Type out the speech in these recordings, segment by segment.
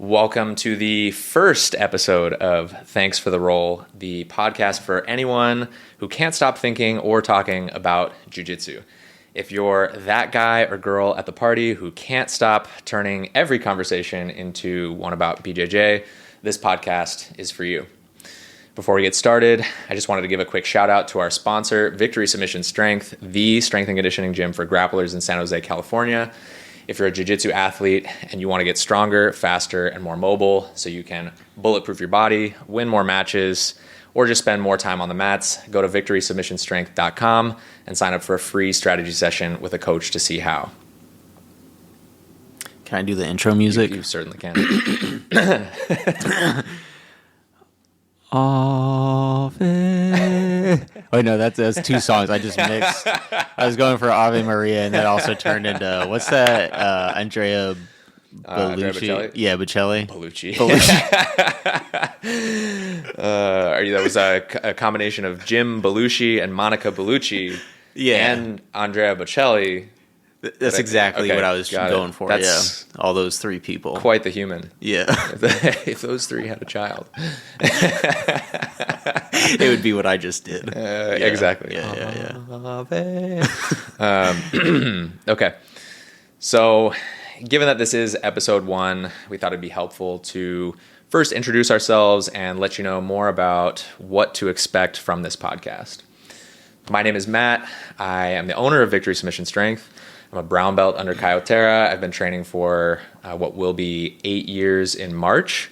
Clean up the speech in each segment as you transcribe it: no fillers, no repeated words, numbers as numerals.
Welcome to the first episode of Thanks for the Roll, the podcast for anyone who can't stop thinking or talking about jiu-jitsu. If you're that guy or girl at the party who can't stop turning every conversation into one about BJJ, this podcast is for you. Before we get started, I just wanted to give a quick shout out to our sponsor, Victory Submission Strength, the strength and conditioning gym for grapplers in San Jose, California. If you're a jiu-jitsu athlete and you want to get stronger, faster, and more mobile so you can bulletproof your body, win more matches, or just spend more time on the mats, go to victorysubmissionstrength.com and sign up for a free strategy session with a coach to see how. Can I do the intro music? You certainly can. Ave. Oh no, that's two songs. I just mixed. I was going for Ave Maria, and that also turned into what's that? Andrea Bellucci. Yeah, Bocelli. Bellucci. That was a combination of Jim Belushi and Monica Bellucci. Yeah, and Andrea Bocelli. That's exactly what I was going for. That's all those three people. Quite the human. Yeah. If those three had a child. It would be what I just did. Exactly. Yeah. Okay. So, given that this is episode 1, we thought it'd be helpful to first introduce ourselves and let you know more about what to expect from this podcast. My name is Matt. I am the owner of Victory Submission Strength. I'm a brown belt under Kyotera. I've been training for what will be 8 years in March.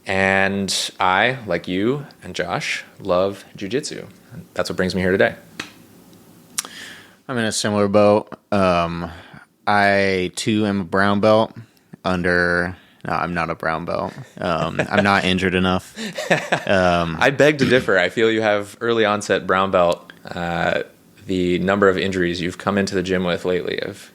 And I, like you and Josh, love jiu-jitsu. That's what brings me here today. I'm in a similar boat. I, too, am a brown belt under... No, I'm not a brown belt. I'm not injured enough. I beg to differ. I feel you have early onset brown belt. The number of injuries you've come into the gym with lately have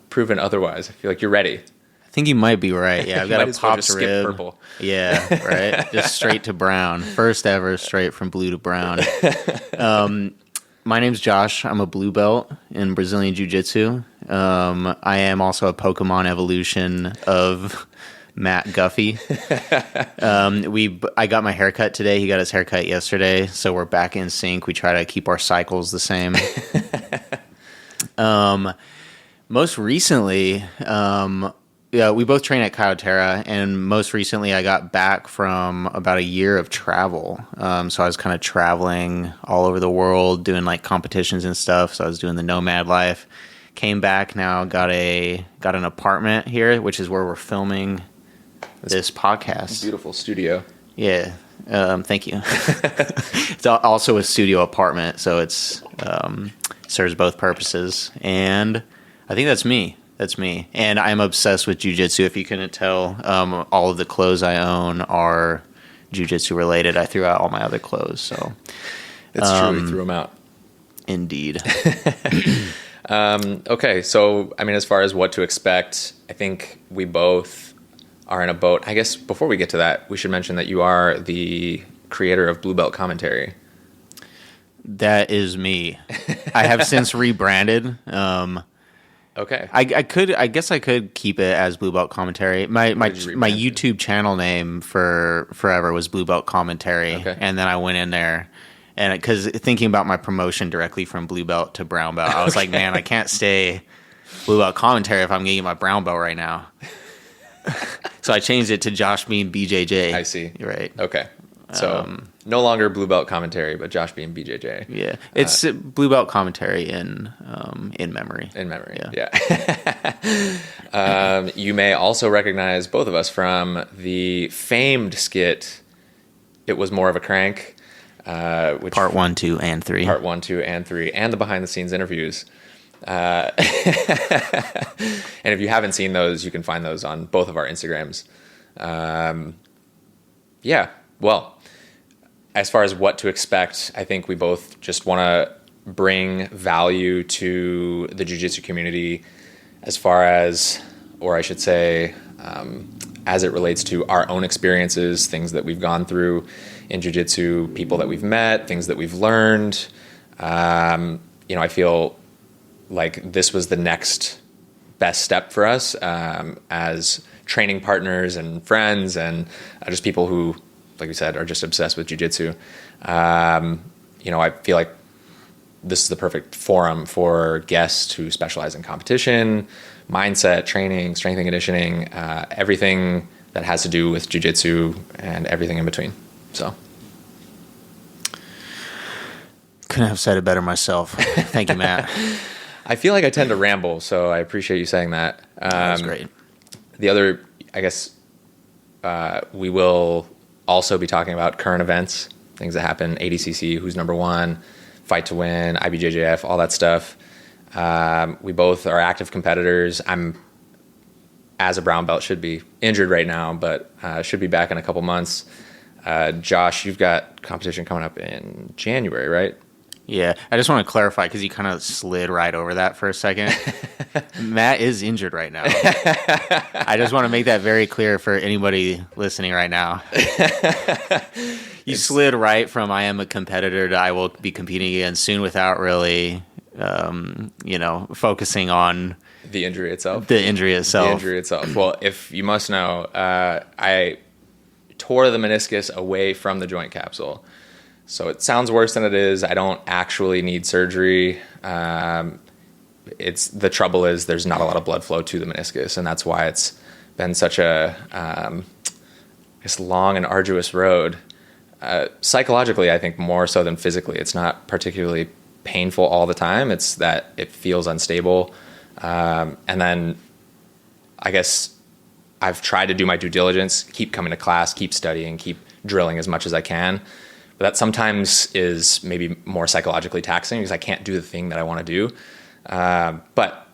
proven otherwise. I feel like you're ready. I think you might be right. Yeah, I've got a popped skip rib. Purple. Yeah, right. Just straight to brown. First ever straight from blue to brown. My name's Josh. I'm a blue belt in Brazilian Jiu-Jitsu. I am also a Pokemon evolution of Matt Guffey. I got my haircut today. He got his haircut yesterday, so we're back in sync. We try to keep our cycles the same. Most recently, we both train at Kyotera, and most recently I got back from about a year of travel. So I was kind of traveling all over the world, doing like competitions and stuff. So I was doing the nomad life. Came back now, got an apartment here, which is where we're filming this podcast. Beautiful studio. Yeah. Thank you. It's also a studio apartment, so it's serves both purposes. And I think that's me. And I'm obsessed with jiu-jitsu. If you couldn't tell, all of the clothes I own are jiu-jitsu related. I threw out all my other clothes, so it's true. You threw them out. Indeed. Okay, so I mean, as far as what to expect, I think we both are in a boat. I guess before we get to that, we should mention that you are the creator of Blue Belt Commentary. That is me. I have since rebranded. Okay. I guess I could keep it as Blue Belt Commentary. My YouTube channel name for forever was Blue Belt Commentary, okay. And then I went in there, and because thinking about my promotion directly from blue belt to brown belt, I was like, man, I can't stay Blue Belt Commentary if I'm getting my brown belt right now. So I changed it to Josh being BJJ. I see. You're right. Okay. So no longer Blue Belt Commentary, but Josh being BJJ. Yeah, it's Blue Belt Commentary in memory. In memory, yeah. You may also recognize both of us from the famed skit, It Was More of a Crank. Which Part 1, 2, and 3. Part 1, 2, and 3, and the behind-the-scenes interviews. And if you haven't seen those, you can find those on both of our Instagrams. Yeah, well, as far as what to expect, I think we both just want to bring value to the jiu-jitsu community as far as, or I should say, as it relates to our own experiences, things that we've gone through in jiu-jitsu, people that we've met, things that we've learned. I feel like this was the next best step for us as training partners and friends and just people who, like we said, are just obsessed with jiu-jitsu. I feel like this is the perfect forum for guests who specialize in competition, mindset, training, strength and conditioning, everything that has to do with jiu-jitsu and everything in between. So couldn't have said it better myself. Thank you, Matt. I feel like I tend to ramble, so I appreciate you saying that. That's great. The other, I guess, we will also be talking about current events, things that happen, ADCC, who's number one, Fight to Win, IBJJF, all that stuff. We both are active competitors. I'm, as a brown belt, should be injured right now, but should be back in a couple months. Josh, you've got competition coming up in January, right? Yeah, I just want to clarify because you kind of slid right over that for a second. Matt is injured right now. I just want to make that very clear for anybody listening right now. You slid right from I am a competitor to I will be competing again soon without really, focusing on the injury itself. Well, if you must know, I tore the meniscus away from the joint capsule. So it sounds worse than it is. I don't actually need surgery. The trouble is there's not a lot of blood flow to the meniscus, and that's why it's been such a long and arduous road. Psychologically, I think more so than physically. It's not particularly painful all the time. It's that it feels unstable. And then I guess I've tried to do my due diligence, keep coming to class, keep studying, keep drilling as much as I can. But that sometimes is maybe more psychologically taxing because I can't do the thing that I want to do. But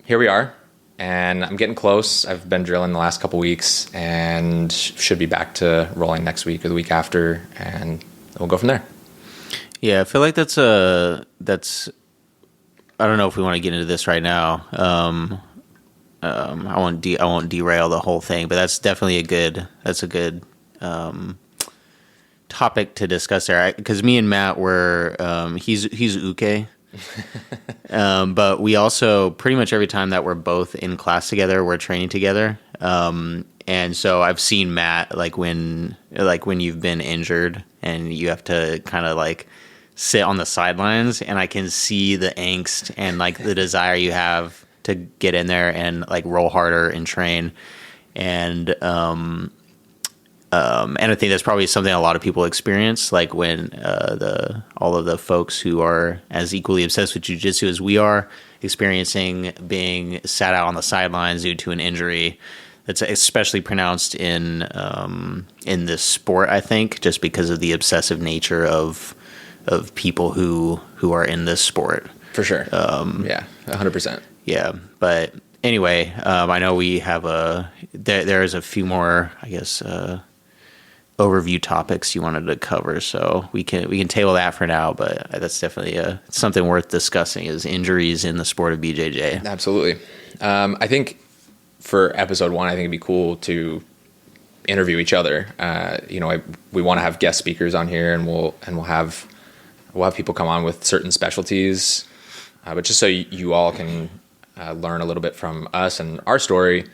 here we are, and I'm getting close. I've been drilling the last couple weeks and should be back to rolling next week or the week after, and we'll go from there. Yeah, I feel like that's I don't know if we want to get into this right now. I won't derail the whole thing, but that's definitely a good topic to discuss there, because me and Matt were he's uke, but we also pretty much every time that we're both in class together, we're training together, and so I've seen Matt when you've been injured and you have to kind of sit on the sidelines, and I can see the angst and the desire you have to get in there and roll harder and train, and I think that's probably something a lot of people experience, when all of the folks who are as equally obsessed with jiu-jitsu as we are experiencing being sat out on the sidelines due to an injury. That's especially pronounced in this sport, I think, just because of the obsessive nature of people who are in this sport. For sure. 100%. Yeah, but anyway, I know we have there's a few more, I guess, overview topics you wanted to cover, so we can table that for now. But that's definitely something worth discussing: is injuries in the sport of BJJ. Absolutely. I think for episode 1, I think it'd be cool to interview each other. We want to have guest speakers on here, and we'll have people come on with certain specialties. But just so you all can learn a little bit from us and our story,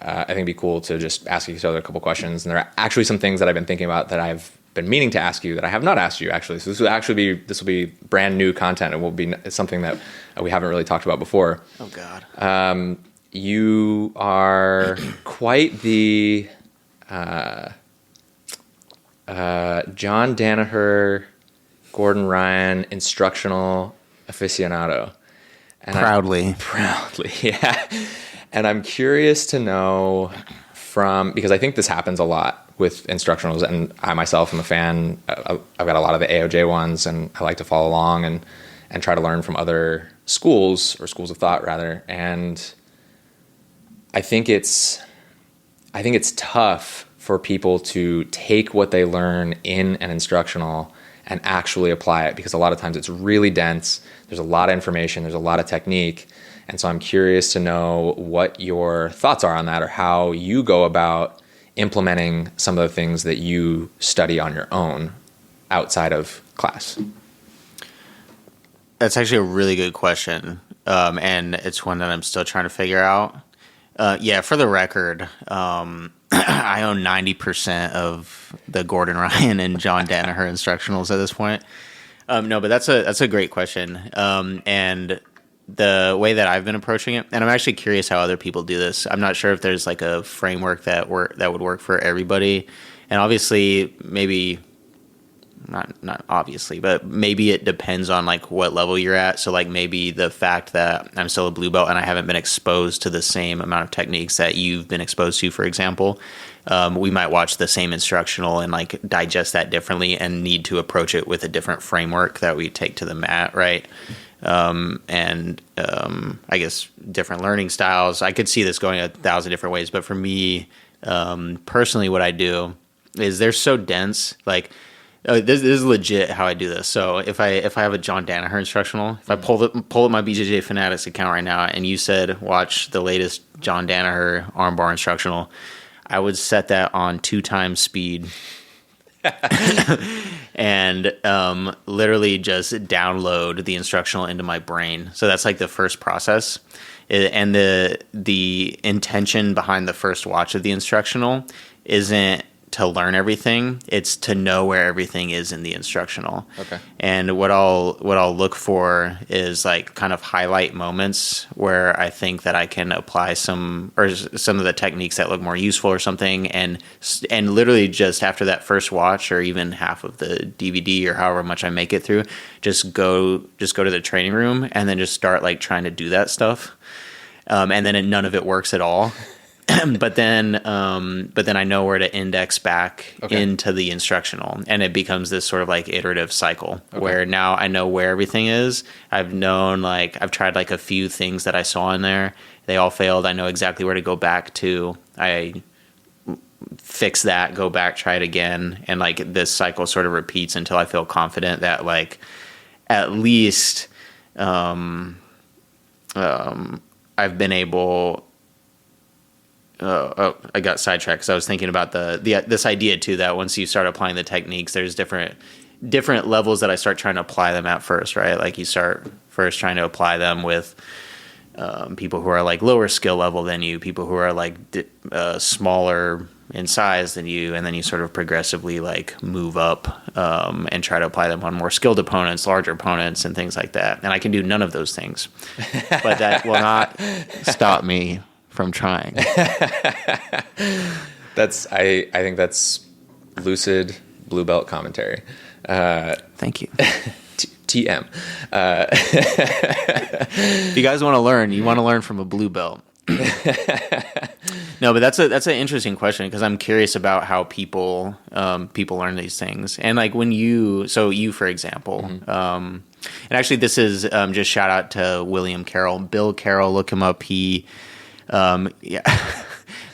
I think it'd be cool to just ask each other a couple questions. And there are actually some things that I've been thinking about that I've been meaning to ask you that I have not asked you, actually. So this will be brand new content. It's something that we haven't really talked about before. Oh God. You are quite the John Danaher, Gordon Ryan instructional aficionado. And Proudly, yeah. And I'm curious to know because I think this happens a lot with instructionals, and I myself am a fan. I've got a lot of the AOJ ones, and I like to follow along and try to learn from other schools, or schools of thought rather. And I think it's tough for people to take what they learn in an instructional and actually apply it, because a lot of times it's really dense. There's a lot of information. There's a lot of technique. And so I'm curious to know what your thoughts are on that, or how you go about implementing some of the things that you study on your own outside of class. That's actually a really good question. And it's one that I'm still trying to figure out. Yeah, for the record, I own 90% of the Gordon Ryan and John Danaher instructionals at this point. No, but that's a great question. And the way that I've been approaching it, and I'm actually curious how other people do this. I'm not sure if there's like a framework that would work for everybody. And obviously, maybe not obviously, but maybe it depends on like what level you're at. So like maybe the fact that I'm still a blue belt and I haven't been exposed to the same amount of techniques that you've been exposed to, for example, we might watch the same instructional and like digest that differently and need to approach it with a different framework that we take to the mat, right? I guess different learning styles. I could see this going 1,000 different ways, but for me, personally, what I do is they're so dense, like. This is legit how I do this. So if I have a John Danaher instructional, if I pull up my BJJ Fanatics account right now, and you said watch the latest John Danaher armbar instructional, I would set that on 2 times speed, and literally just download the instructional into my brain. So that's like the first process, and the intention behind the first watch of the instructional isn't to learn everything, it's to know where everything is in the instructional. Okay. And what I'll look for is like kind of highlight moments where I think that I can apply some of the techniques that look more useful or something, and literally just after that first watch or even half of the DVD or however much I make it through, just go to the training room and then just start like trying to do that stuff. And then none of it works at all. but then I know where to index back into the instructional, and it becomes this sort of like iterative cycle where now I know where everything is. I've tried like a few things that I saw in there. They all failed. I know exactly where to go back to. I fix that, go back, try it again. And like this cycle sort of repeats until I feel confident that like at least, I've been able. I got sidetracked because I was thinking about this idea too, that once you start applying the techniques, there's different levels that I start trying to apply them at first, right? Like you start first trying to apply them with people who are like lower skill level than you, people who are like smaller in size than you, and then you sort of progressively like move up and try to apply them on more skilled opponents, larger opponents, and things like that. And I can do none of those things, but that will not stop me from trying. I think that's lucid blue belt commentary. Thank you. TM. If you guys want to learn from a blue belt. No, but that's an interesting question, because I'm curious about how people learn these things. And like when you for example, and actually this is just shout out to William Carroll, Bill Carroll, look him up.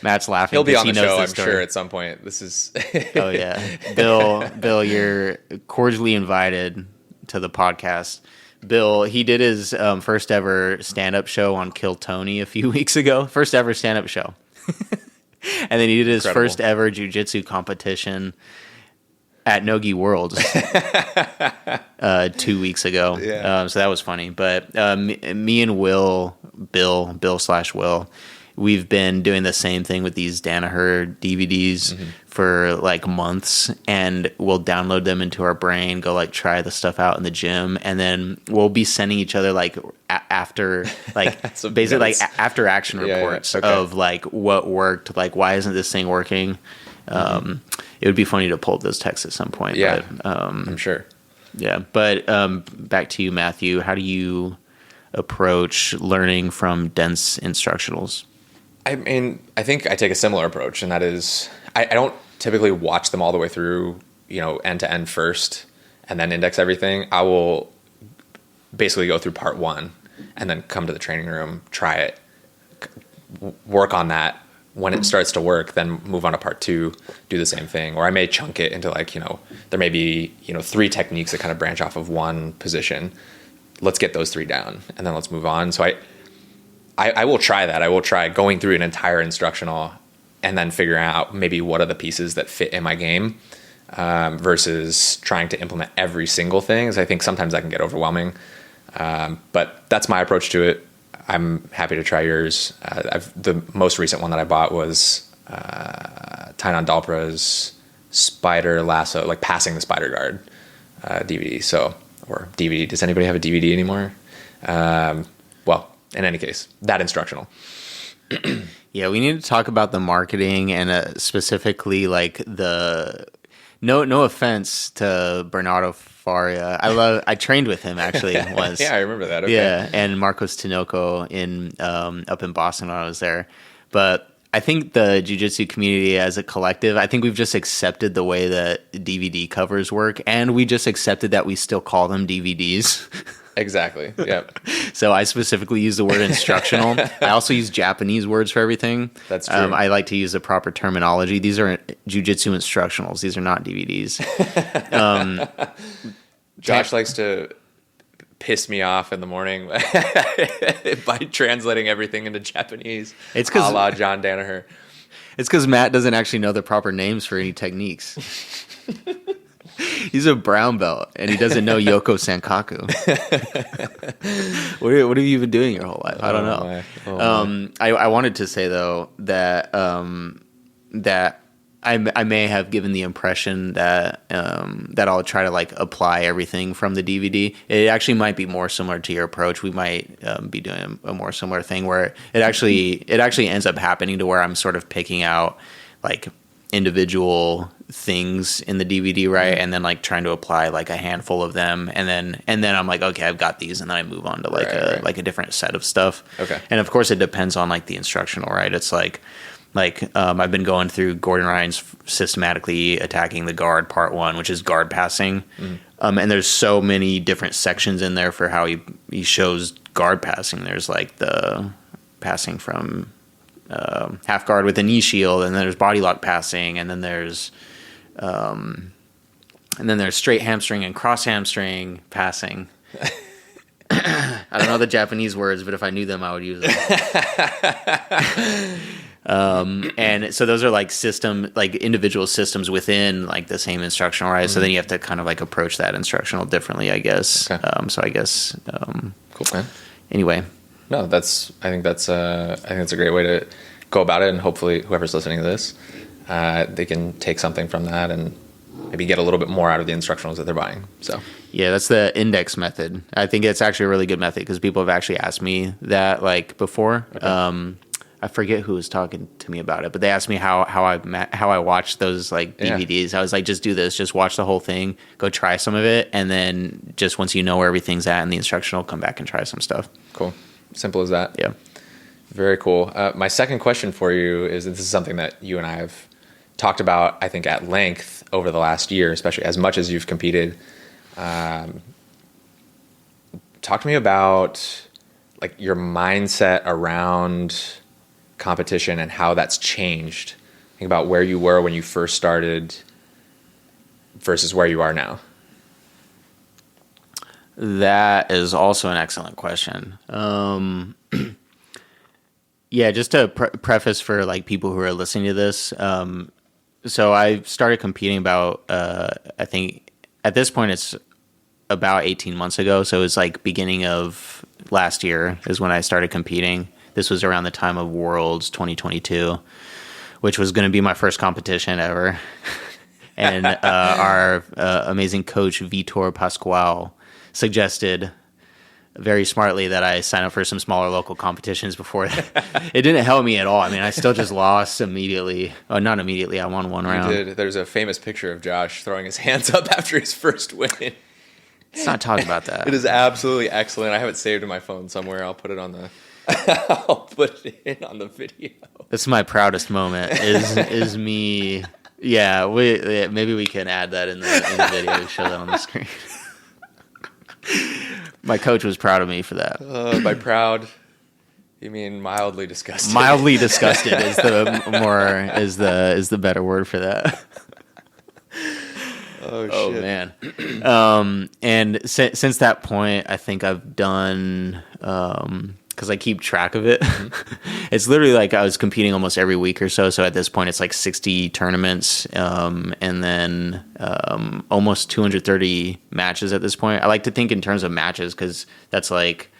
Matt's laughing. He'll be on the show, I'm story. sure, at some point. This is Oh yeah, Bill, you're cordially invited to the podcast. Bill, he did his first ever stand-up show on Kill Tony a few weeks ago. First ever stand-up show. And then he did his first ever jiu-jitsu competition at Nogi Worlds 2 weeks ago. Yeah. So that was funny. But me and Bill/Will, we've been doing the same thing with these Danaher DVDs for like months, and we'll download them into our brain, go like try the stuff out in the gym, and then we'll be sending each other like after like basically like after action reports of like what worked, like why isn't this thing working. It would be funny to pull up those texts at some point. Yeah, but, I'm sure. Yeah, but back to you, Matthew. How do you approach learning from dense instructionals? I mean, I think I take a similar approach, and that is I don't typically watch them all the way through, end to end first, and then index everything. I will basically go through part one and then come to the training room, try it, work on that. When it starts to work, then move on to part two, do the same thing. Or I may chunk it into like, there may be, 3 techniques that kind of branch off of one position. Let's get those 3 down, and then let's move on. So I will try that. I will try going through an entire instructional and then figuring out maybe what are the pieces that fit in my game versus trying to implement every single thing. Because I think sometimes that can get overwhelming. But that's my approach to it. I'm happy to try yours. The most recent one that I bought was Tainan Dalpra's Spider Lasso, like Passing the Spider Guard DVD. So, or DVD. Does anybody have a DVD anymore? Well, in any case, that instructional. Yeah, we need to talk about the marketing and specifically like the no offense to Bernardo Faria. I trained with him actually once. Yeah, I remember that. Okay. Yeah, and Marcos Tinoco up in Boston when I was there. But I think the jiu-jitsu community as a collective, I think we've just accepted the way that DVD covers work, and we just accepted that we still call them DVDs. Exactly. Yep. So I specifically use the word instructional. I also use Japanese words for everything. That's true. I like to use the proper terminology. These are jiu-jitsu instructionals. These are not DVDs. Josh likes to piss me off in the morning by translating everything into Japanese. It's because a la John Danaher. It's because Matt doesn't actually know the proper names for any techniques. He's a brown belt, and he doesn't know Yoko Sankaku. What have you been doing your whole life? I don't know. I wanted to say, though, that that I may have given the impression that that I'll try to like apply everything from the DVD. It actually might be more similar to your approach. We might be doing a more similar thing where it actually ends up happening to where I'm sort of picking out like individual things in the DVD, right? And then like trying to apply like a handful of them, and then I'm like, okay, I've got these, and then I move on to like a different set of stuff. Okay. And of course it depends on like the instructional, right? It's like I've been going through Gordon Ryan's systematically attacking the guard part 1, which is guard passing. And there's so many different sections in there for how he shows guard passing. There's like the passing from half guard with a knee shield, and then there's body lock passing, and then there's straight hamstring and cross hamstring passing. I don't know the Japanese words, but if I knew them, I would use them. And so those are like individual systems within like the same instructional, right? Mm-hmm. So then you have to kind of like approach that instructional differently, I guess. Okay. So I guess, cool, man. Anyway. No, I think that's a great way to go about it, and hopefully whoever's listening to this, they can take something from that and maybe get a little bit more out of the instructionals that they're buying. So yeah, that's the index method. I think it's actually a really good method because people have actually asked me that like before. Okay. I forget who was talking to me about it, but they asked me how I watched those like DVDs. Yeah. I was like, just do this, just watch the whole thing, go try some of it, and then just once you know where everything's at in the instructional, come back and try some stuff. Cool. Simple as that. Yeah. Very cool. My second question for you is, this is something that you and I have talked about, I think, at length over the last year, especially as much as you've competed. Talk to me about like your mindset around competition and how that's changed. Think about where you were when you first started versus where you are now. That is also an excellent question. Yeah, just to preface for like people who are listening to this. So I started competing about, I think at this point it's about 18 months ago. So it was like beginning of last year is when I started competing. This was around the time of Worlds 2022, which was going to be my first competition ever. And our amazing coach, Vitor Pascual, suggested very smartly that I sign up for some smaller local competitions before that. It didn't help me at all. I mean, I still just lost immediately. Oh, not immediately. I won one round. You did. There's a famous picture of Josh throwing his hands up after his first win. Let's not talk about that. It is absolutely excellent. I have it saved in my phone somewhere. I'll put it on the I'll put it in on the video. That's my proudest moment is me. Yeah, maybe we can add that in the video, show that on the screen. My coach was proud of me for that. By proud, you mean mildly disgusted? Mildly disgusted is the better word for that. Oh shit. Man. And since that point, I think I've done because I keep track of it. It's literally like I was competing almost every week or so. So at this point, it's like 60 tournaments, and then almost 230 matches at this point. I like to think in terms of matches because that's like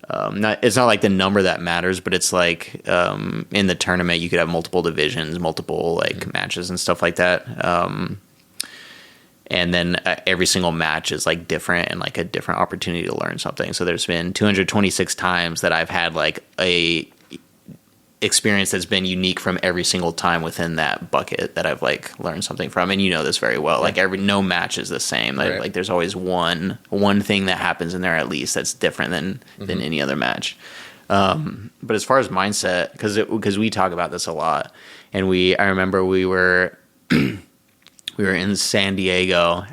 it's not like the number that matters, but it's like in the tournament you could have multiple divisions, multiple like matches and stuff like that. And then every single match is like different and like a different opportunity to learn something. So there's been 226 times that I've had like a experience that's been unique from every single time within that bucket that I've like learned something from. And you know this very well. Like no match is the same. Like there's always one thing that happens in there at least that's different than any other match. But as far as mindset, because we talk about this a lot, and I remember we were we were in San Diego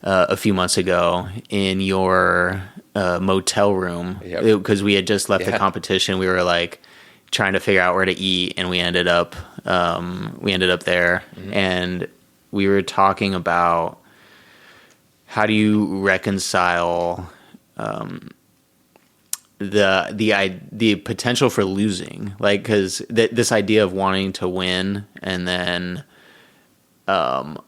a few months ago in your motel room because we had just left the competition. We were like trying to figure out where to eat, and we ended up there, and we were talking about how do you reconcile the potential for losing, like, because this idea of wanting to win, and then and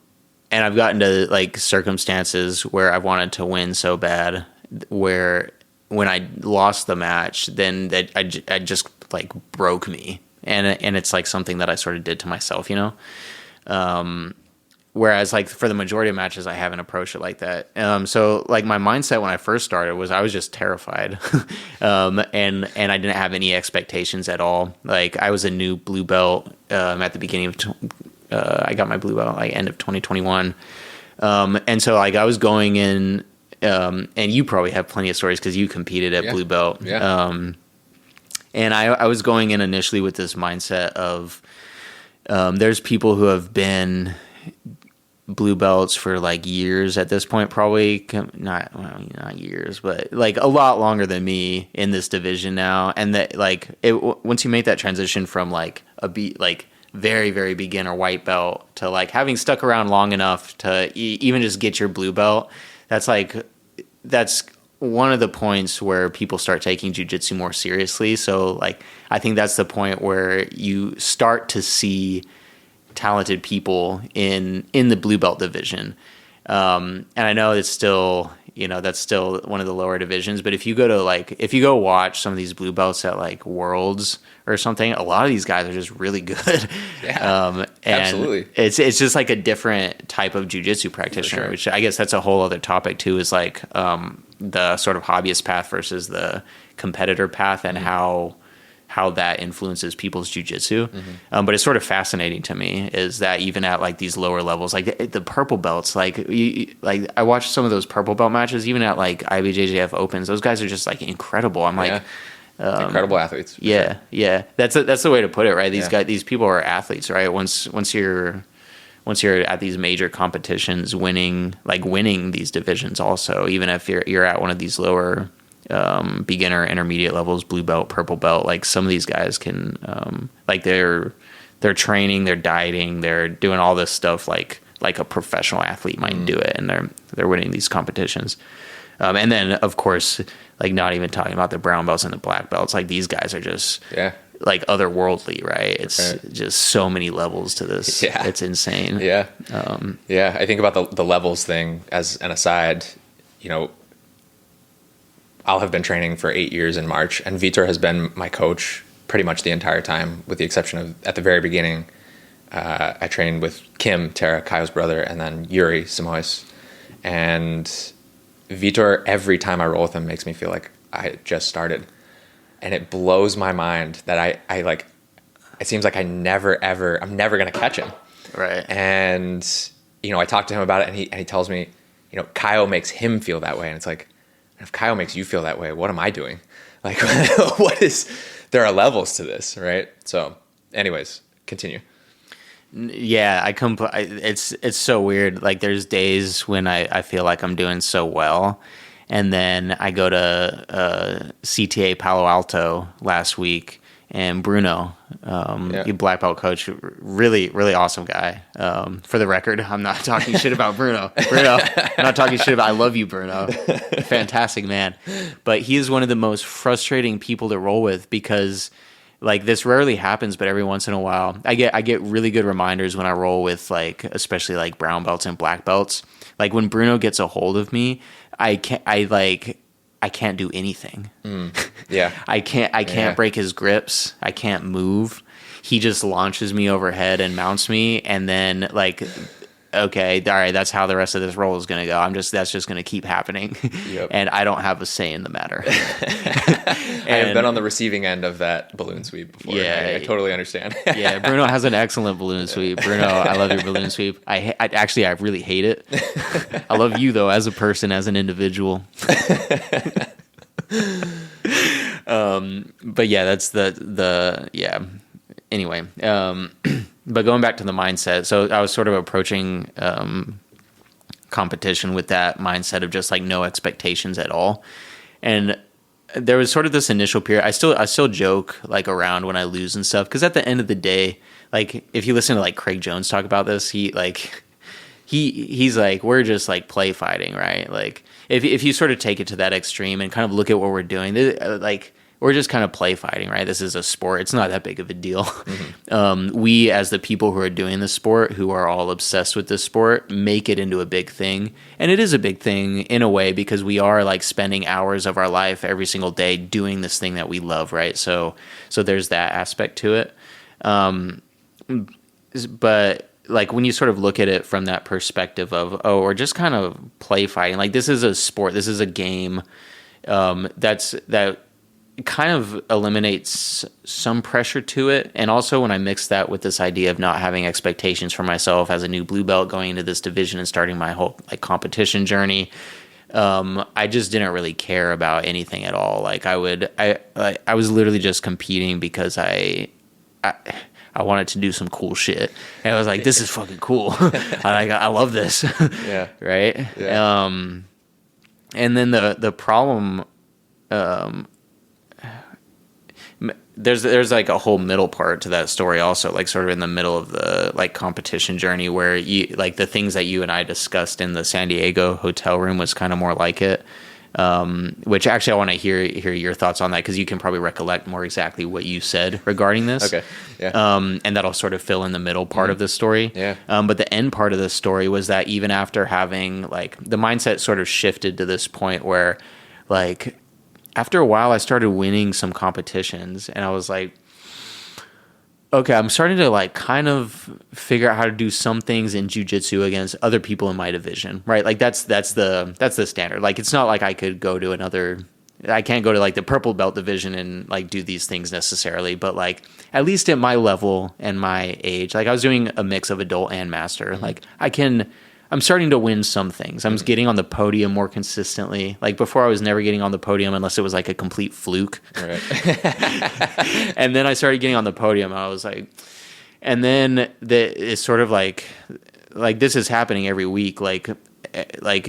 I've gotten to like circumstances where I wanted to win so bad, where when I lost the match, then that I just like broke me, and it's like something that I sort of did to myself, you know. Whereas like for the majority of matches, I haven't approached it like that. So like my mindset when I first started was I was just terrified, and I didn't have any expectations at all. Like I was a new blue belt at the beginning of. I got my blue belt like end of 2021, and so like I was going in, and you probably have plenty of stories because you competed at blue belt. And I was going in initially with this mindset of there's people who have been blue belts for like years at this point, probably not years, but like a lot longer than me in this division now, and that like once you make that transition from like very, very beginner white belt to like having stuck around long enough to even just get your blue belt, that's one of the points where people start taking jiu-jitsu more seriously. So like I think that's the point where you start to see talented people in the blue belt division. And I know it's still, you know, that's still one of the lower divisions, but if you go watch some of these blue belts at like Worlds or something, a lot of these guys are just really good. And absolutely. It's just like a different type of jiu-jitsu practitioner, which I guess that's a whole other topic too, is like the sort of hobbyist path versus the competitor path, and how that influences people's jiu-jitsu. But it's sort of fascinating to me is that even at like these lower levels, like the purple belts, like I watched some of those purple belt matches, even at like IBJJF Opens, those guys are just like incredible. I'm like, incredible athletes. Yeah. That's the way to put it, right? These people are athletes, right? Once you're at these major competitions, winning these divisions also, even if you're at one of these lower beginner, intermediate levels, blue belt, purple belt, like some of these guys can like they're training, they're dieting, they're doing all this stuff like a professional athlete might do it, and they're winning these competitions. And then of course, like not even talking about the brown belts and the black belts, like these guys are just like otherworldly, right? It's just so many levels to this. It's insane. I think about the levels thing as an aside. You know, I'll have been training for 8 years in March, and Vitor has been my coach pretty much the entire time, with the exception of at the very beginning. I trained with Kim, Tara, Kaio's brother, and then Yuri Simoes. And Vitor, every time I roll with him, makes me feel like I just started. And it blows my mind that I like, it seems like I'm never going to catch him. Right. And, you know, I talked to him about it, and he tells me, you know, Kaio makes him feel that way. And it's like, if Kaio makes you feel that way, what am I doing? Like, there are levels to this, right? So anyways, continue. Yeah, it's so weird. Like there's days when I feel like I'm doing so well, and then I go to CTA Palo Alto last week, and Bruno, black belt coach, really, really awesome guy. For the record, I'm not talking shit about Bruno. I'm not talking shit about, I love you, Bruno. Fantastic man. But he is one of the most frustrating people to roll with, because like this rarely happens, but every once in a while I get really good reminders when I roll with, like, especially like brown belts and black belts. Like when Bruno gets a hold of me, I I can't do anything. Yeah. I can't break his grips. I can't move. He just launches me overhead and mounts me, and then like, okay, all right, that's how the rest of this roll is going to go. That's just going to keep happening. Yep. And I don't have a say in the matter. I have been on the receiving end of that balloon sweep before. Yeah, I totally understand. Yeah, Bruno has an excellent balloon sweep. Bruno, I love your balloon sweep. I really hate it. I love you though, as a person, as an individual. But yeah, that's the yeah. Anyway, but going back to the mindset, so I was sort of approaching competition with that mindset of just like no expectations at all, and there was sort of this initial period. I still joke like around when I lose and stuff, because at the end of the day, like if you listen to like Craig Jones talk about this, he's like, we're just like play fighting, right? Like if you sort of take it to that extreme and kind of look at what we're doing, like we're just kind of play fighting, right? This is a sport. It's not that big of a deal. Mm-hmm. We, as the people who are doing the sport, who are all obsessed with this sport, make it into a big thing. And it is a big thing in a way, because we are like spending hours of our life every single day doing this thing that we love, right? So there's that aspect to it. But like when you sort of look at it from that perspective of, oh, we're just kind of play fighting. Like this is a sport. This is a game. That kind of eliminates some pressure to it. And also when I mix that with this idea of not having expectations for myself as a new blue belt going into this division and starting my whole like competition journey, I just didn't really care about anything at all. Like I was literally just competing because I wanted to do some cool shit. And I was like, this is fucking cool. I love this. Yeah. Right. Yeah. And then the problem, there's like a whole middle part to that story also, like sort of in the middle of the like competition journey, where you like the things that you and I discussed in the San Diego hotel room was kind of more like it. Which actually I want to hear your thoughts on that, because you can probably recollect more exactly what you said regarding this. Okay. Yeah. And that'll sort of fill in the middle part of the story. Yeah. But the end part of the story was that even after having like the mindset sort of shifted to this point where like after a while I started winning some competitions, and I was like, okay, I'm starting to like kind of figure out how to do some things in jiu-jitsu against other people in my division, right? Like that's the standard. Like it's not like I can't go to like the purple belt division and like do these things necessarily, but like at least at my level and my age, like I was doing a mix of adult and master. Mm-hmm. Like I'm starting to win some things. I'm getting on the podium more consistently. Like before, I was never getting on the podium unless it was like a complete fluke. Right. And then I started getting on the podium. And I was like, and then it's sort of like this is happening every week. Like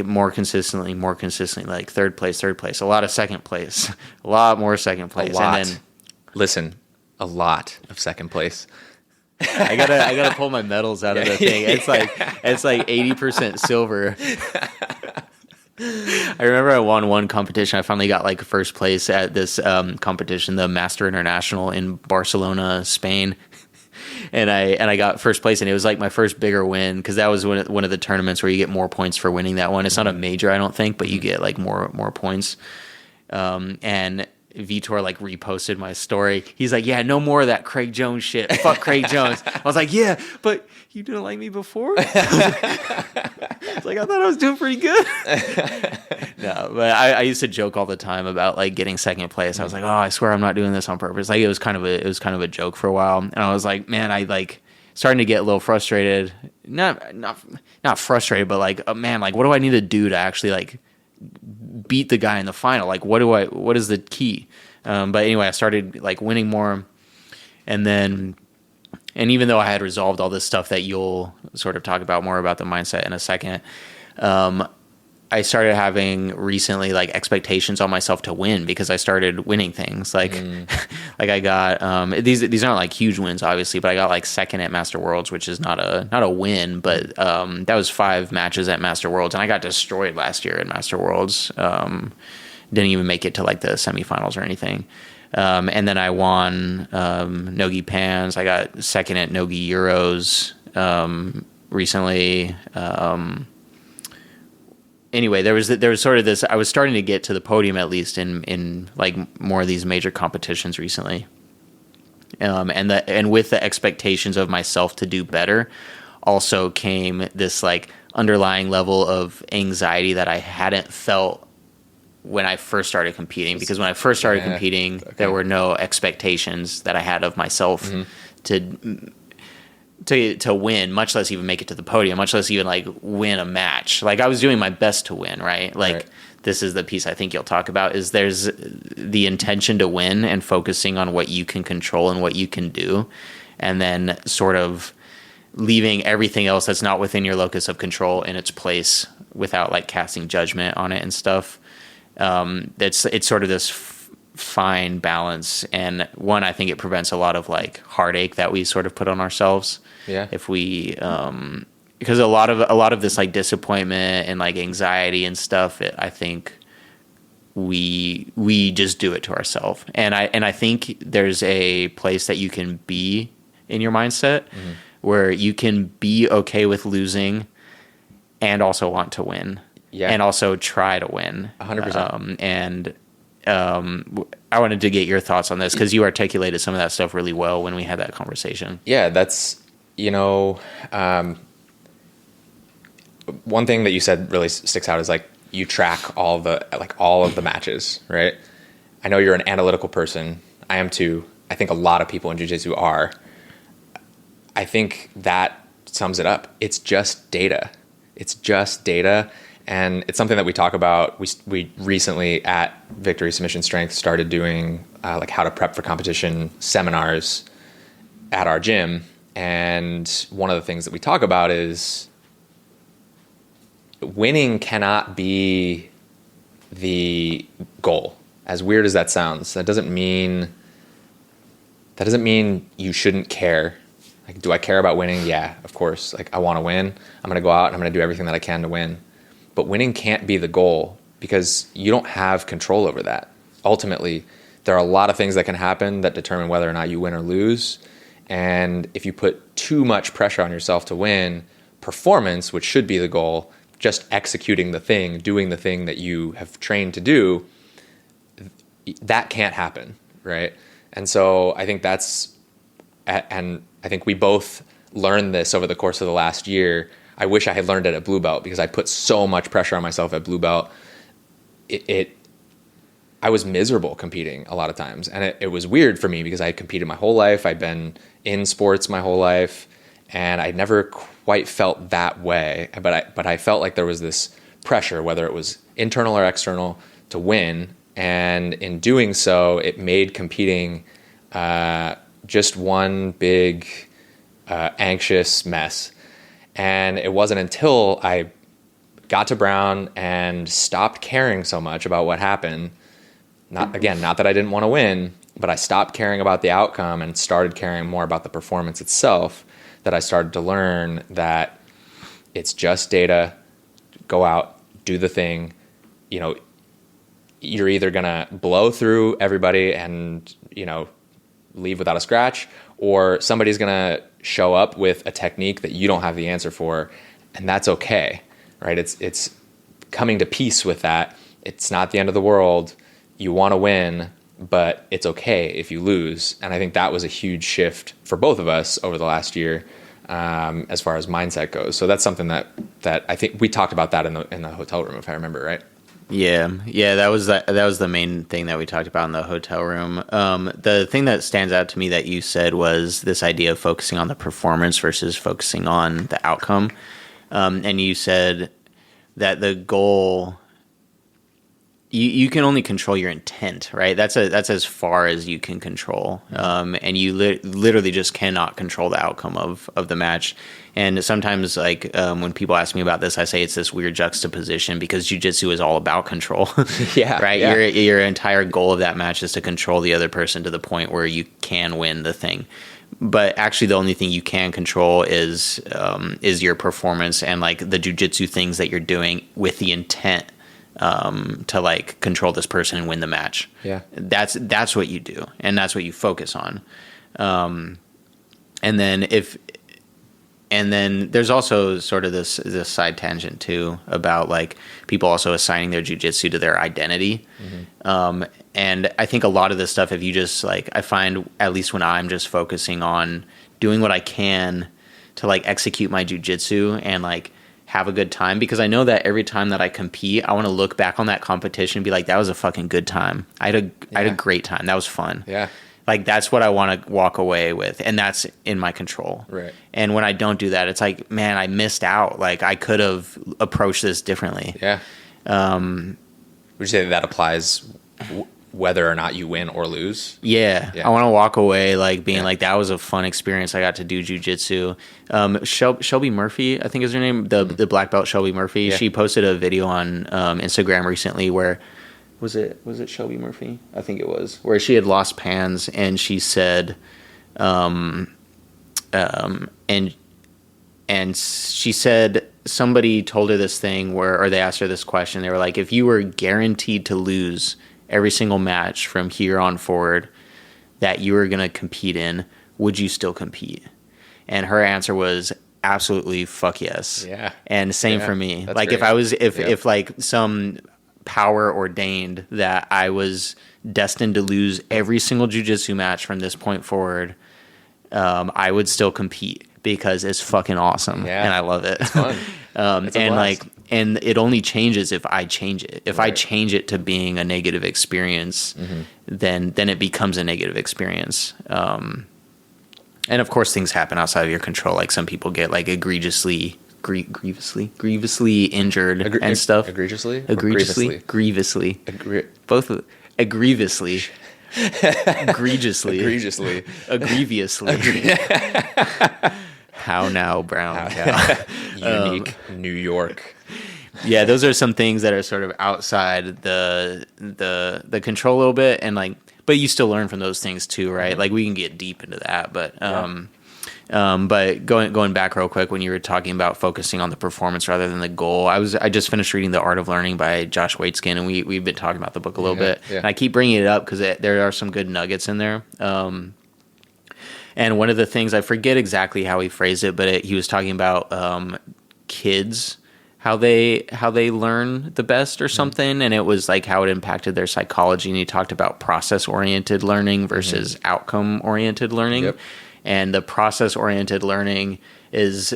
more consistently, like third place, a lot of second place, a lot more second place. And then listen, a lot of second place. I gotta pull my medals out of the thing. It's like 80% silver. I remember I won one competition. I finally got like first place at this competition, the Master International in Barcelona, Spain. And I got first place, and it was like my first bigger win, because that was one of the tournaments where you get more points for winning that one. It's not a major, I don't think, but you get like more points. And Vitor like reposted my story. He's like, yeah, no more of that Craig Jones shit. Fuck Craig Jones. I was like, yeah, but you didn't like me before? It's like, I thought I was doing pretty good. No, but I used to joke all the time about like getting second place. I was like, oh, I swear I'm not doing this on purpose. Like it was kind of a joke for a while. And I was like, man, I like starting to get a little frustrated. Not frustrated, but like, man, like what do I need to do to actually like beat the guy in the final? Like what is the key? But anyway, I started like winning more, and even though I had resolved all this stuff that you'll sort of talk about more about the mindset in a second, I started having recently like expectations on myself to win, because I started winning things like like I got these aren't like huge wins obviously, but I got like second at Master Worlds, which is not a win, but that was 5 matches at Master Worlds, and I got destroyed last year at Master Worlds. Didn't even make it to like the semifinals or anything. And then I won Nogi Pans. I got second at Nogi Euros recently. anyway, there was sort of this. I was starting to get to the podium, at least in like more of these major competitions recently, and with the expectations of myself to do better, also came this like underlying level of anxiety that I hadn't felt when I first started competing. Because when I first started competing, there were no expectations that I had of myself to win, much less even make it to the podium, much less even like win a match. Like I was doing my best to win, right? Like this is the piece I think you'll talk about, is there's the intention to win and focusing on what you can control and what you can do, and then sort of leaving everything else that's not within your locus of control in its place without like casting judgment on it and stuff. It's sort of this fine balance, and one, I think it prevents a lot of like heartache that we sort of put on ourselves. Yeah. If we because a lot of this like disappointment and like anxiety and stuff, I think we just do it to ourselves. And I think there's a place that you can be in your mindset where you can be okay with losing and also want to win. Yeah. And also try to win. 100%. I wanted to get your thoughts on this because you articulated some of that stuff really well when we had that conversation. Yeah, that's, one thing that you said really sticks out is like you track all of the matches, right? I know you're an analytical person. I am too. I think a lot of people in jiu-jitsu are. I think that sums it up. It's just data. And it's something that we talk about. We recently at Victory Submission Strength started doing like how to prep for competition seminars at our gym. And one of the things that we talk about is winning cannot be the goal. As weird as that sounds, that doesn't mean you shouldn't care. Like, do I care about winning? Yeah, of course. Like, I want to win. I'm going to go out and I'm going to do everything that I can to win. But winning can't be the goal because you don't have control over that. Ultimately, there are a lot of things that can happen that determine whether or not you win or lose. And if you put too much pressure on yourself to win, performance, which should be the goal, just executing the thing, doing the thing that you have trained to do, that can't happen, right? And so I think and I think we both learned this over the course of the last year. I wish I had learned it at blue belt because I put so much pressure on myself at blue belt. I was miserable competing a lot of times. And it was weird for me because I had competed my whole life. I'd been in sports my whole life and I'd never quite felt that way. But I felt like there was this pressure, whether it was internal or external, to win. And in doing so, it made competing just one big anxious mess. And it wasn't until I got to Brown and stopped caring so much about what happened. Not that I didn't want to win, but I stopped caring about the outcome and started caring more about the performance itself, that I started to learn that it's just data. Go out, do the thing. You're either going to blow through everybody and, leave without a scratch, or somebody's going to show up with a technique that you don't have the answer for, and that's okay, right? It's coming to peace with that. It's not the end of the world. You want to win, but it's okay if you lose. And I think that was a huge shift for both of us over the last year, as far as mindset goes. So that's something that I think we talked about that in the hotel room, if I remember right. Yeah, that was the main thing that we talked about in the hotel room. The thing that stands out to me that you said was this idea of focusing on the performance versus focusing on the outcome. And you said that the goal, you can only control your intent, right? That's as far as you can control. And you literally just cannot control the outcome of the match. And sometimes, like, when people ask me about this, I say it's this weird juxtaposition because jiu-jitsu is all about control. Yeah. Right? Yeah. Your entire goal of that match is to control the other person to the point where you can win the thing. But actually, the only thing you can control is your performance and, like, the jiu-jitsu things that you're doing with the intent to, like, control this person and win the match. Yeah. That's what you do, and that's what you focus on. And then and then there's also sort of this side tangent too about like people also assigning their jujitsu to their identity. And I think a lot of this stuff, if you just like, I find at least when I'm just focusing on doing what I can to like execute my jujitsu and like have a good time, because I know that every time that I compete, I want to look back on that competition and be like, that was a fucking good time. I had a great time. That was fun. Yeah. Like that's what I want to walk away with, and that's in my control. Right. And when I don't do that, it's like, man, I missed out. Like I could have approached this differently. Yeah. Would you say that applies whether or not you win or lose? Yeah. I want to walk away like being like, that was a fun experience. I got to do jujitsu. Shelby Murphy, I think is her name, the black belt Shelby Murphy. Yeah. She posted a video on Instagram recently where was it Shelby Murphy? I think it was, where she had lost pans and she said, and she said somebody told her this thing or they asked her this question. They were like, if you were guaranteed to lose every single match from here on forward that you were going to compete in, would you still compete? And her answer was absolutely fuck yes. Yeah. And same for me. That's like great. if like some power ordained that I was destined to lose every single jiu-jitsu match from this point forward, I would still compete because it's fucking awesome. Yeah. And I love it. It's fun. And like, and it only changes if I change it. If I change it to being a negative experience, then it becomes a negative experience. And of course things happen outside of your control. Like some people get like grievously injured and stuff. Grievously. Both grievously. How now, brown cow? Unique New York. Yeah, those are some things that are sort of outside the control a little bit, and like, but you still learn from those things too, right? Like we can get deep into that, but but going back real quick, when you were talking about focusing on the performance rather than the goal, I just finished reading The Art of Learning by Josh Waitzkin, and we've been talking about the book a little bit. Yeah. And I keep bringing it up because there are some good nuggets in there. And one of the things, I forget exactly how he phrased it, but he was talking about kids, how they learn the best or something, and it was like how it impacted their psychology. And he talked about process-oriented learning versus outcome-oriented learning. Yep. And the process-oriented learning is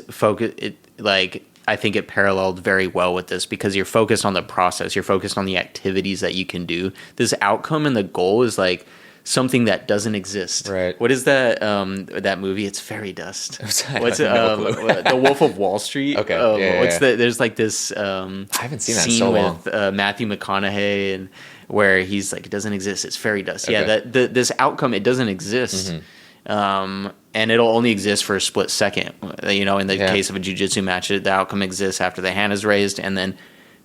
I think it paralleled very well with this because you're focused on the process, you're focused on the activities that you can do. This outcome and the goal is like something that doesn't exist. Right. What is that movie? It's fairy dust. What's The Wolf of Wall Street? Okay. There's like this I haven't seen that scene in so long. with Matthew McConaughey and where he's like, it doesn't exist. It's fairy dust. Okay. Yeah. This outcome, it doesn't exist. And it'll only exist for a split second. You know, in the case of a jiu-jitsu match, the outcome exists after the hand is raised, and then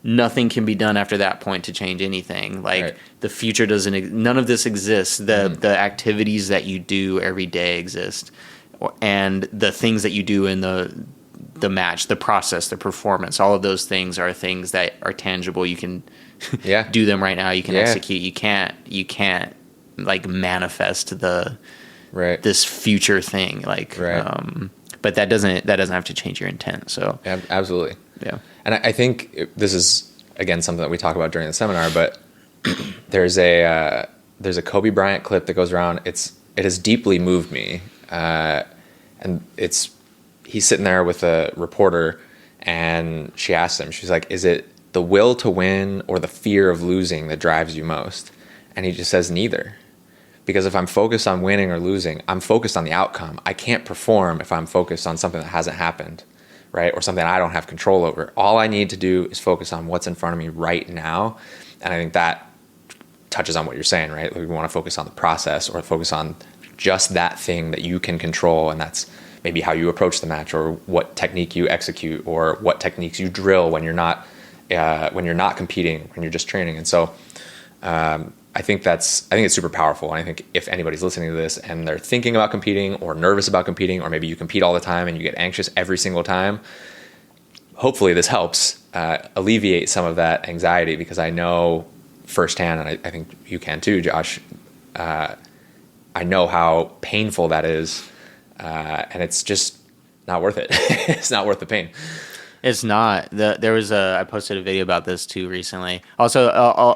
nothing can be done after that point to change anything. Like the future none of this exists. The activities that you do every day exist, and the things that you do in the match, the process, the performance, all of those things are things that are tangible. You can do them right now. You can execute. You can't like manifest this future thing. Like, but that doesn't have to change your intent. So absolutely. Yeah. And I think this is, again, something that we talk about during the seminar, but there's a Kobe Bryant clip that goes around. It has deeply moved me. And he's sitting there with a reporter, and she asks him, she's like, is it the will to win or the fear of losing that drives you most? And he just says neither. Because if I'm focused on winning or losing, I'm focused on the outcome. I can't perform if I'm focused on something that hasn't happened, right? Or something I don't have control over. All I need to do is focus on what's in front of me right now. And I think that touches on what you're saying, right? Like we want to focus on the process or focus on just that thing that you can control. And that's maybe how you approach the match, or what technique you execute, or what techniques you drill when you're not competing, when you're just training. And so, I think it's super powerful. And I think if anybody's listening to this and they're thinking about competing or nervous about competing, or maybe you compete all the time and you get anxious every single time, hopefully this helps alleviate some of that anxiety, because I know firsthand, and I think you can too, Josh, I know how painful that is. And it's just, not worth it. It's not worth the pain. It's not. I posted a video about this too recently. Also,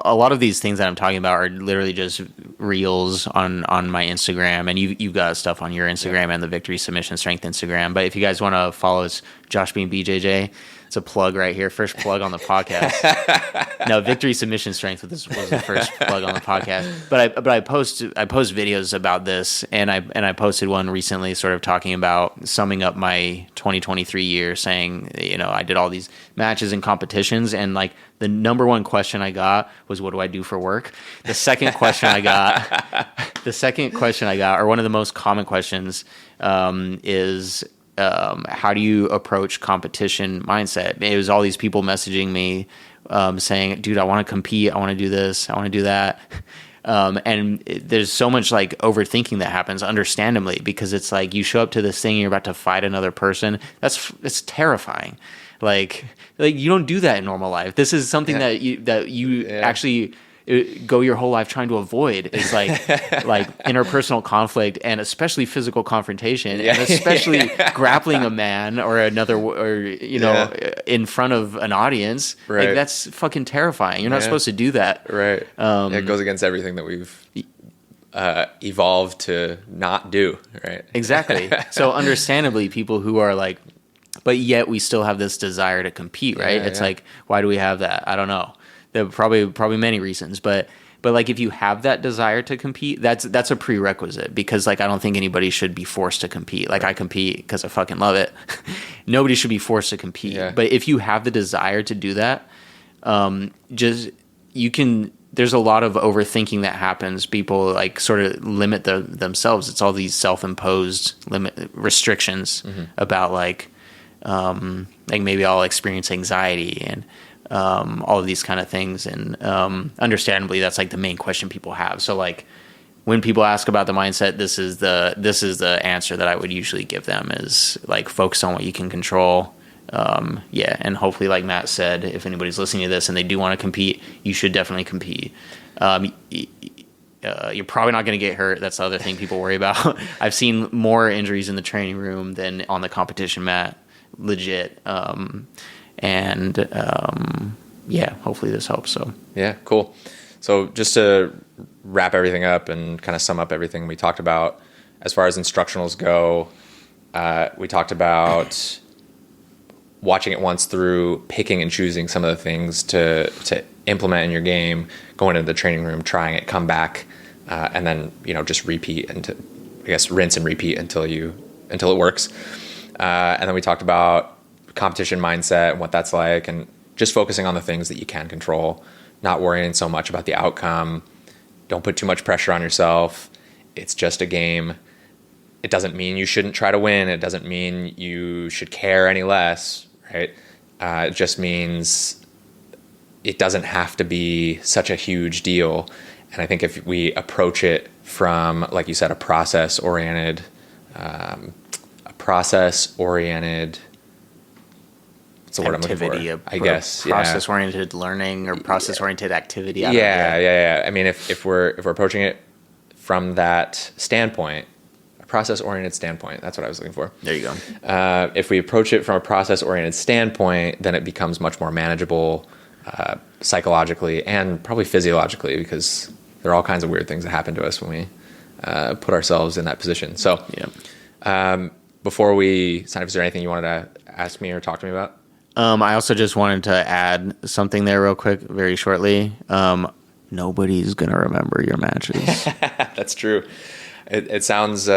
a lot of these things that I'm talking about are literally just reels on my Instagram, and you've got stuff on your Instagram and the Victory Submission Strength Instagram. But if you guys want to follow us, Josh Bean BJJ, it's a plug right here. First plug on the podcast. No, Victory Submission Strength was the first plug on the podcast. But I post videos about this, and I posted one recently, sort of talking about summing up my 2023 year, saying, you know, I did all these matches and competitions, and like the number one question I got was, what do I do for work? The second question I got, or one of the most common questions, is how do you approach competition mindset? It was all these people messaging me saying, dude, I want to compete. I want to do this. I want to do that. There's so much like overthinking that happens, understandably, because it's like you show up to this thing and you're about to fight another person. It's terrifying. Like you don't do that in normal life. This is something that you actually go your whole life trying to avoid, is like interpersonal conflict, and especially physical confrontation, and especially grappling a man or another, or in front of an audience. Right. Like, that's fucking terrifying. You're not supposed to do that. Right. It goes against everything that we've evolved to not do. Right. Exactly. So understandably, people who are like, but yet we still have this desire to compete, right? It's like, why do we have that? I don't know. There are probably many reasons, but like, if you have that desire to compete, that's a prerequisite, because like, I don't think anybody should be forced to compete. Like, I compete because I fucking love it. Nobody should be forced to compete. Yeah. But if you have the desire to do that, there's a lot of overthinking that happens. People like sort of limit themselves. It's all these self-imposed restrictions about like maybe I'll experience anxiety and all of these kind of things. And understandably, that's like the main question people have. So like, when people ask about the mindset, this is the answer that I would usually give them, is like, focus on what you can control. And hopefully, like Matt said, if anybody's listening to this and they do want to compete, you should definitely compete. You're probably not going to get hurt. That's the other thing people worry about. I've seen more injuries in the training room than on the competition mat, legit. Hopefully this helps. So yeah, cool. So just to wrap everything up and kind of sum up everything we talked about, as far as instructionals go, we talked about watching it once through, picking and choosing some of the things to implement in your game, going into the training room, trying it, come back, and then just repeat, and rinse and repeat until it works. And then we talked about competition mindset and what that's like, and just focusing on the things that you can control, not worrying so much about the outcome. Don't put too much pressure on yourself. It's just a game. It doesn't mean you shouldn't try to win. It doesn't mean you should care any less, right? It just means it doesn't have to be such a huge deal. And I think if we approach it from, like you said, a process-oriented, what's the word I'm looking for? I guess process-oriented learning or process-oriented activity. Yeah. I mean, if we're approaching it from that standpoint, a process-oriented standpoint, that's what I was looking for. There you go. If we approach it from a process-oriented standpoint, then it becomes much more manageable psychologically and probably physiologically, because there are all kinds of weird things that happen to us when we put ourselves in that position. So before we sign up, is there anything you wanted to ask me or talk to me about? I also just wanted to add something there real quick, very shortly. Nobody's going to remember your matches. That's true. It sounds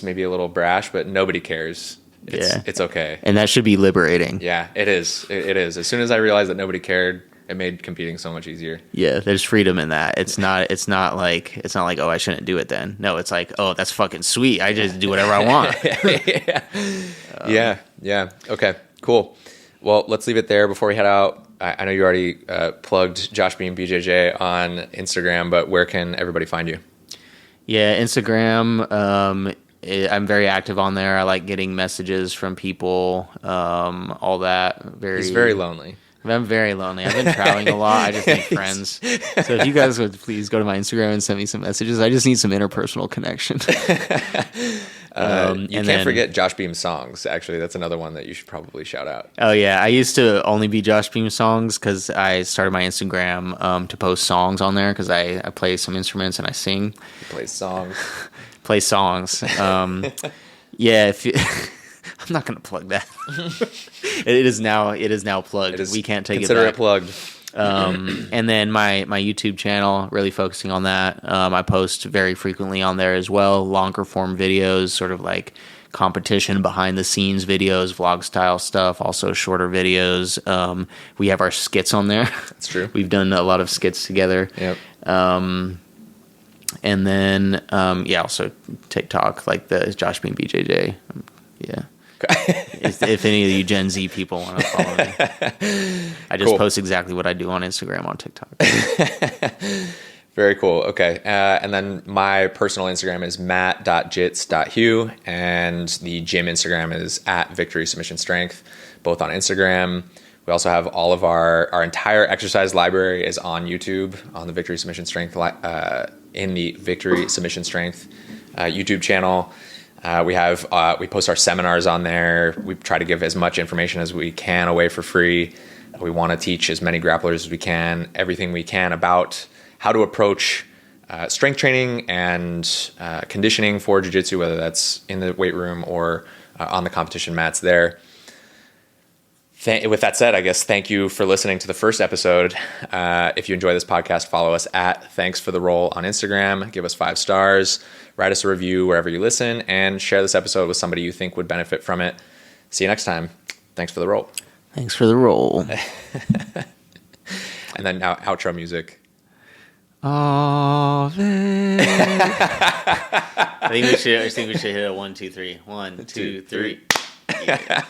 maybe a little brash, but nobody cares. It's okay. And that should be liberating. Yeah, it is. It is. As soon as I realized that nobody cared, it made competing so much easier. Yeah, there's freedom in that. It's not like, oh, I shouldn't do it then. No, it's like, oh, that's fucking sweet. I just do whatever I want. Yeah. Okay, cool. Well, let's leave it there before we head out. I know you already plugged Josh Bean BJJ on Instagram, but where can everybody find you? Yeah, Instagram. I'm very active on there. I like getting messages from people, all that. He's very lonely. I'm very lonely. I've been traveling a lot. I just need friends. So if you guys would please go to my Instagram and send me some messages. I just need some interpersonal connection. You can't forget Josh Beam's songs. Actually, that's another one that you should probably shout out. Oh yeah, I used to only be Josh Beam songs because I started my Instagram to post songs on there because I play some instruments and I sing. He plays songs. Play songs. Yeah, if you, I'm not going to plug that. It is now plugged. We can't take it back. Consider it plugged. And then my YouTube channel, really focusing on that. I post very frequently on there as well, longer form videos, sort of like competition behind the scenes videos, vlog style stuff, also shorter videos. We have our skits on there. That's true. We've done a lot of skits together. Yep. And then, also TikTok, like the Josh Beam BJJ. Yeah. If any of you Gen Z people want to follow me, I just post exactly what I do on Instagram on TikTok. Very cool. Okay. And then my personal Instagram is matt.jits.hugh, and the gym Instagram is at Victory Submission Strength, both on Instagram. We also have all of our entire exercise library is on YouTube, on the Victory Submission Strength, in the Victory Submission Strength YouTube channel. We post our seminars on there. We try to give as much information as we can away for free. We want to teach as many grapplers as we can, everything we can about how to approach strength training and conditioning for jiu-jitsu, whether that's in the weight room or on the competition mats there. With that said, I guess thank you for listening to the first episode. If you enjoy this podcast, follow us at Thanks for the Roll on Instagram. Give us 5 stars. Write us a review wherever you listen, and share this episode with somebody you think would benefit from it. See you next time. Thanks for the roll. Thanks for the roll. And then now outro music. I think we should hit a 1, 2, 3. 1, 2, 3. Yeah.